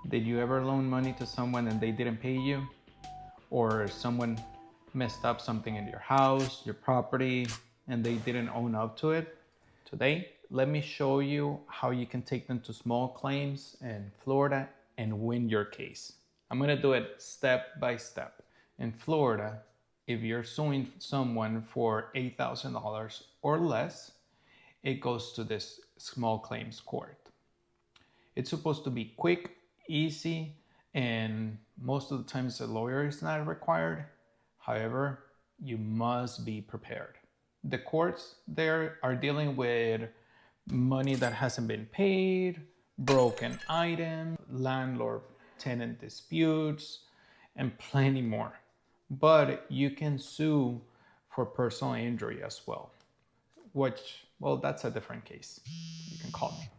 Did you ever loan money to someone and they didn't pay you? Or someone messed up something in your house, your property, and they didn't own up to it? Today, let me show you how you can take them to small claims in Florida and win your case. I'm gonna do it step by step. In Florida, if you're suing someone for $8,000 or less, it goes to this small claims court. It's supposed to be quick, easy, and most of the times a lawyer is not required. However, you must be prepared. The courts there are dealing with money that hasn't been paid, broken items, landlord-tenant disputes, and plenty more. But you can sue for personal injury as well, which, well, that's a different case. You can call me.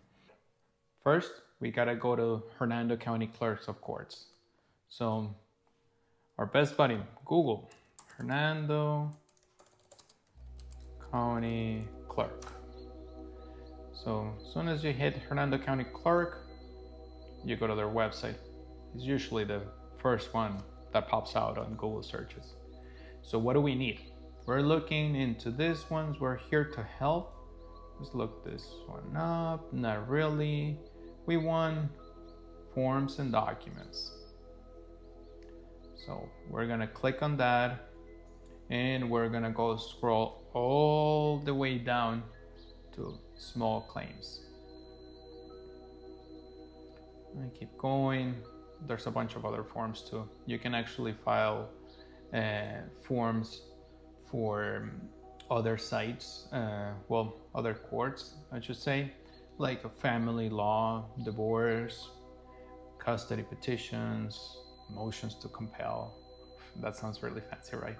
First, we gotta go to Hernando County Clerks of Courts. So our best buddy, Google, Hernando County Clerk. So as soon as you hit Hernando County Clerk, you go to their website. It's usually the first one that pops out on Google searches. So what do we need? We're looking into this ones. We're here to help. Let's look this one up. Not really. We want forms and documents. So we're gonna click on that and we're gonna go scroll all the way down to small claims. And keep going. There's a bunch of other forms too. You can actually file forms for other sites, other courts, I should say, like a family law, divorce, custody petitions, motions to compel. That sounds really fancy, right?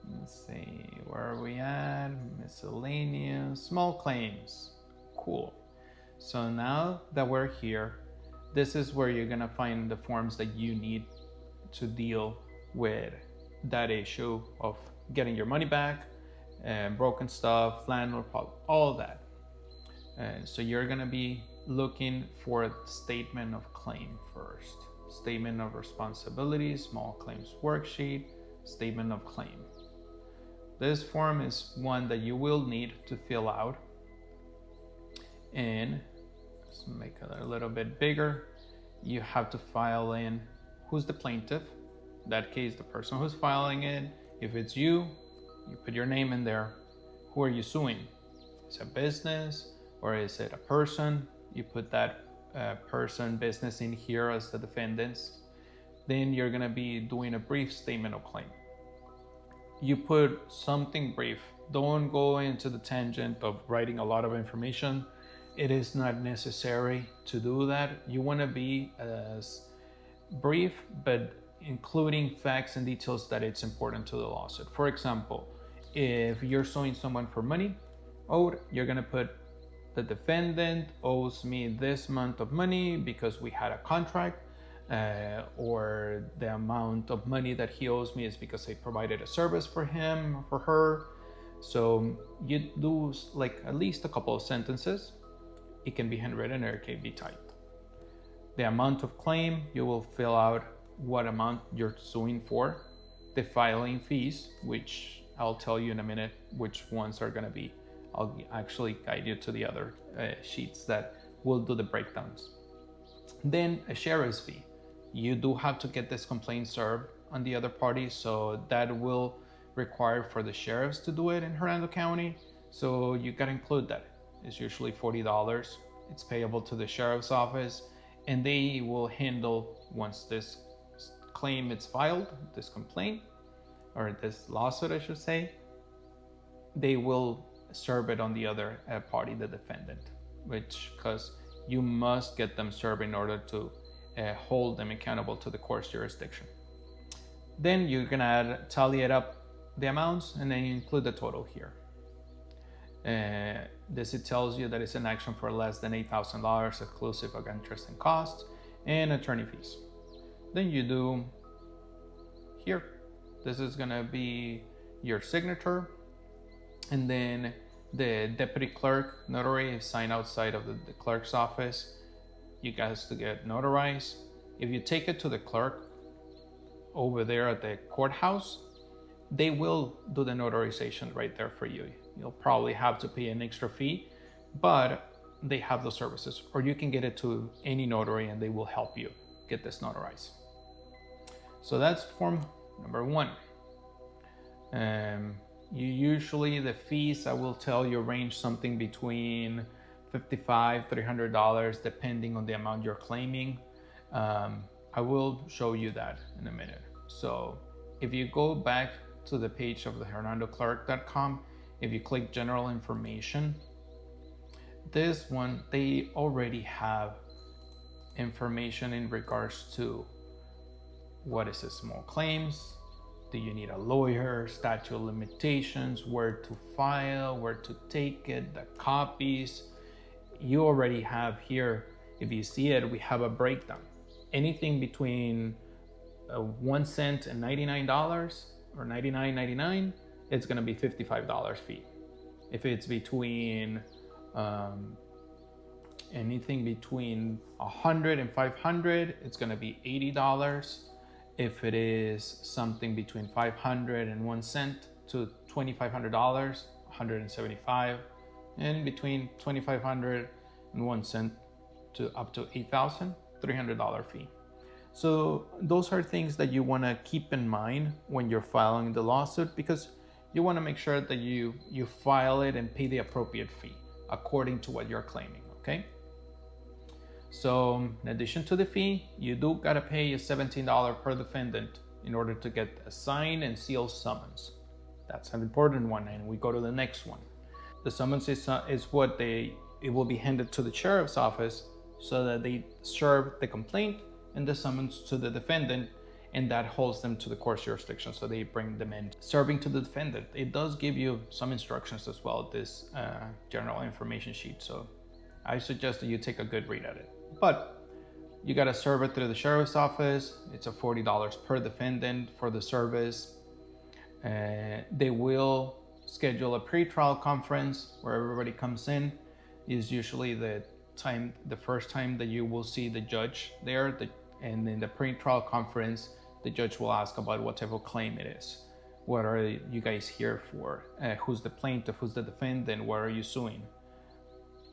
Let's see, where are we at? Miscellaneous, small claims. Cool. So now that we're here, this is where you're gonna find the forms that you need to deal with that issue of getting your money back, broken stuff, landlord problem, all that. So you're gonna be looking for a statement of claim first. Statement of responsibility, small claims worksheet, statement of claim. This form is one that you will need to fill out. And let's make it a little bit bigger. You have to file in who's the plaintiff. In that case, the person who's filing it. If it's you, you put your name in there. Who are you suing? Is it a business or is it a person? You put that person, business in here as the defendants. Then you're gonna be doing a brief statement of claim. You put something brief. Don't go into the tangent of writing a lot of information. It is not necessary to do that. You wanna be as brief, but including facts and details that it's important to the lawsuit. For example, if you're suing someone for money owed, you're gonna put the defendant owes me this amount of money because we had a contract, or the amount of money that he owes me is because I provided a service for him or for her. So you do like at least a couple of sentences. It can be handwritten or it can be typed. The amount of claim, you will fill out what amount you're suing for. The filing fees, which I'll tell you in a minute which ones are gonna be. I'll actually guide you to the other sheets that will do the breakdowns. Then a sheriff's fee. You do have to get this complaint served on the other party, so that will require for the sheriffs to do it in Hernando County. So you gotta include that. It's usually $40. It's payable to the sheriff's office, and they will handle once this claim is filed, this complaint, or this lawsuit, I should say, they will serve it on the other party, the defendant, because you must get them served in order to hold them accountable to the court's jurisdiction. Then you're gonna tally it up, the amounts, and then you include the total here. This it tells you that it's an action for less than $8,000 exclusive of interest and costs and attorney fees. Then you do here. This is gonna be your signature, and then the deputy clerk, notary, is signed outside of the clerk's office. you guys to get notarized. If you take it to the clerk over there at the courthouse, they will do the notarization right there for you. You'll probably have to pay an extra fee, but they have those services. Or you can get it to any notary and they will help you get this notarized. So that's form number 1. You usually, the fees, I will tell you, range something between $55, $300, depending on the amount you're claiming. I will show you that in a minute. So if you go back to the page of the hernandoclerk.com, if you click general information, this one, they already have information in regards to what is a small claims, do you need a lawyer, statute of limitations, where to file, where to take it, the copies. You already have here, if you see it, we have a breakdown. Anything between 1 cent and $99 or $99.99, it's going to be $55 fee. If it's between anything between 100 and 500, it's going to be $80. If it is something between 500 and 1 cent to $2,500, $175, and between 2,500 and 1 cent to up to $8,000, $300 fee. So those are things that you want to keep in mind when you're filing the lawsuit, because you want to make sure that you file it and pay the appropriate fee according to what you're claiming, okay? So in addition to the fee, you do gotta pay a $17 per defendant in order to get a signed and sealed summons. That's an important one, and we go to the next one. The summons is what it will be handed to the sheriff's office so that they serve the complaint and the summons to the defendant, and that holds them to the court's jurisdiction, so they bring them in. Serving to the defendant, it does give you some instructions as well, this general information sheet, so I suggest that you take a good read at it. But you got to serve it through the sheriff's office. It's a $40 per defendant for the service. They will schedule a pre-trial conference where everybody comes in. Is usually the first time that you will see the judge there. And in the pre-trial conference, the judge will ask about what type of claim it is. What are you guys here for? Who's the plaintiff? Who's the defendant? What are you suing?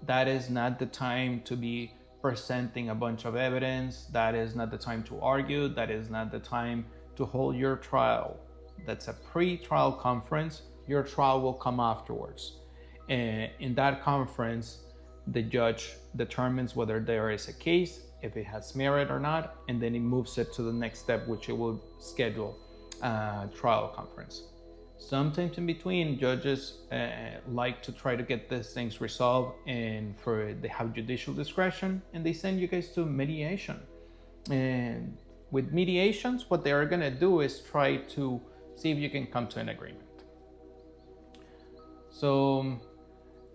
That is not the time to be presenting a bunch of evidence. That is not the time to argue. That is not the time to hold your trial. That's a pre-trial conference. Your trial will come afterwards. In that conference, the judge determines whether there is a case, if it has merit or not, and then it moves it to the next step, which it will schedule a trial conference. Sometimes in between, judges like to try to get these things resolved, and they have judicial discretion, and they send you guys to mediation. And with mediations, what they are going to do is try to see if you can come to an agreement. So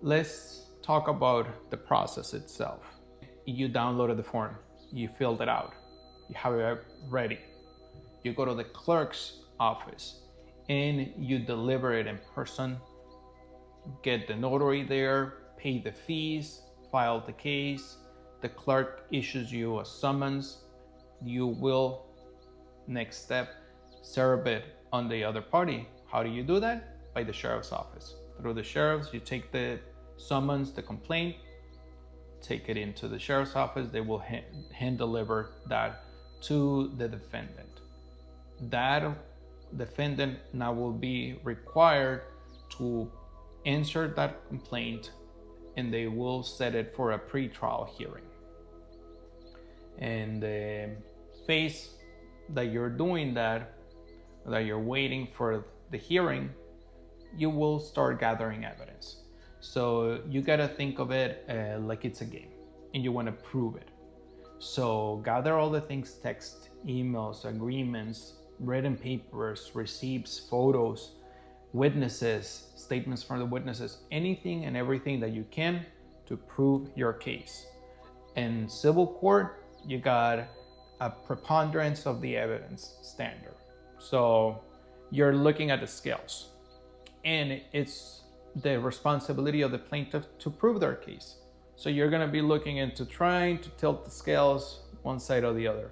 let's talk about the process itself. You downloaded the form, you filled it out, you have it ready. You go to the clerk's office and you deliver it in person, get the notary there, pay the fees, file the case. The clerk issues you a summons. You will, next step, serve it on the other party. How do you do that? By the sheriff's office. Through the sheriff's, you take the summons, the complaint, take it into the sheriff's office. They will hand deliver that to the defendant. That defendant now will be required to answer that complaint, and they will set it for a pre-trial hearing. And the phase that you're doing that you're waiting for the hearing, you will start gathering evidence. So you gotta think of it like it's a game, and you want to prove it. So gather all the things: text, emails, agreements, written papers, receipts, photos, witnesses, statements from the witnesses, anything and everything that you can to prove your case. In civil court, you got a preponderance of the evidence standard. So you're looking at the scales, and it's the responsibility of the plaintiff to prove their case. So you're going to be looking into trying to tilt the scales one side or the other.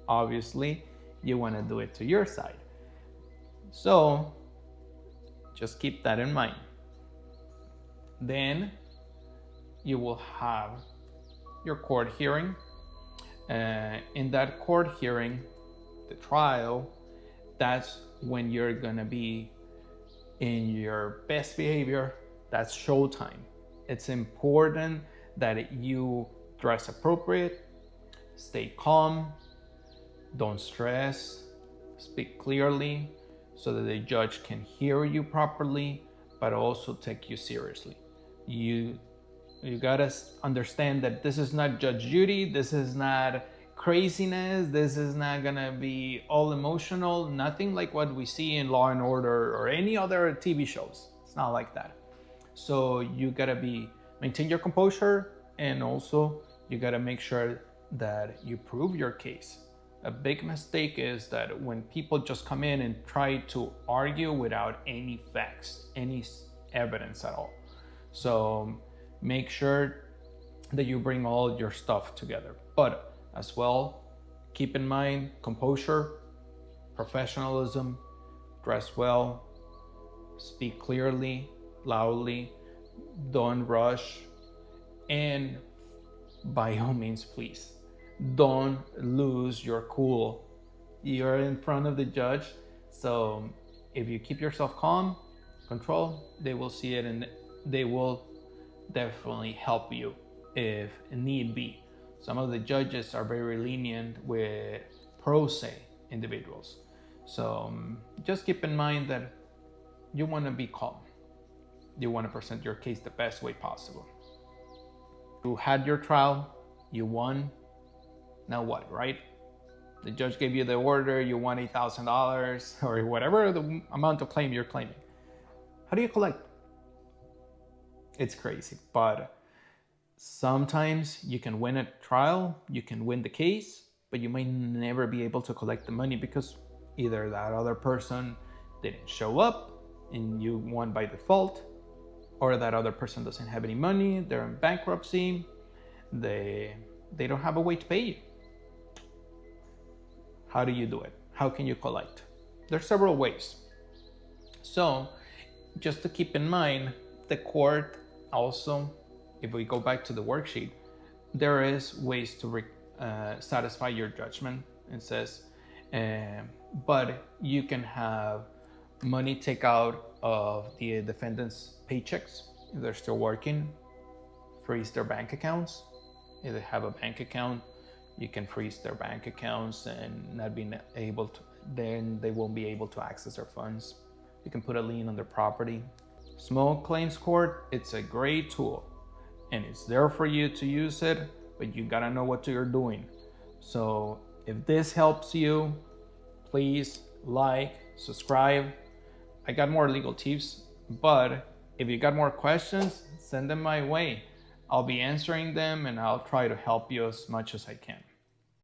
Obviously, you want to do it to your side. So just keep that in mind. Then you will have your court hearing. In that court hearing, the trial, that's when you're gonna be in your best behavior. That's showtime. It's important that you dress appropriate, stay calm, don't stress, speak clearly so that the judge can hear you properly, but also take you seriously. You gotta understand that this is not Judge Judy, this is not craziness, this is not gonna be all emotional, nothing like what we see in Law and Order or any other TV shows. It's not like that. So you gotta maintain your composure, and also you gotta make sure that you prove your case. A big mistake is that when people just come in and try to argue without any facts, any evidence at all. So make sure that you bring all your stuff together. But as well, keep in mind composure, professionalism, dress well, speak clearly, loudly, don't rush, and by all means, please, don't lose your cool. You're in front of the judge, so if you keep yourself calm, control, they will see it and they will definitely help you if need be. Some of the judges are very lenient with pro se individuals. So just keep in mind that you want to be calm. You want to present your case the best way possible. You had your trial, you won. Now what, right? The judge gave you the order, you won $8,000 or whatever the amount of claim you're claiming. How do you collect? It's crazy, but sometimes you can win a trial, you can win the case, but you might never be able to collect the money because either that other person didn't show up and you won by default, or that other person doesn't have any money, they're in bankruptcy, they don't have a way to pay you. How do you do it? How can you collect? There's several ways. So just to keep in mind, the court also, if we go back to the worksheet, there is ways to satisfy your judgment. It says, but you can have money take out of the defendant's paychecks if they're still working, freeze their bank accounts. If they have a bank account, you can freeze their bank accounts and not being able to, then they won't be able to access their funds. You can put a lien on their property. Small claims court, it's a great tool and it's there for you to use it, but you gotta know what you're doing. So if this helps you, please like, subscribe. I got more legal tips, but if you got more questions, send them my way. I'll be answering them and I'll try to help you as much as I can.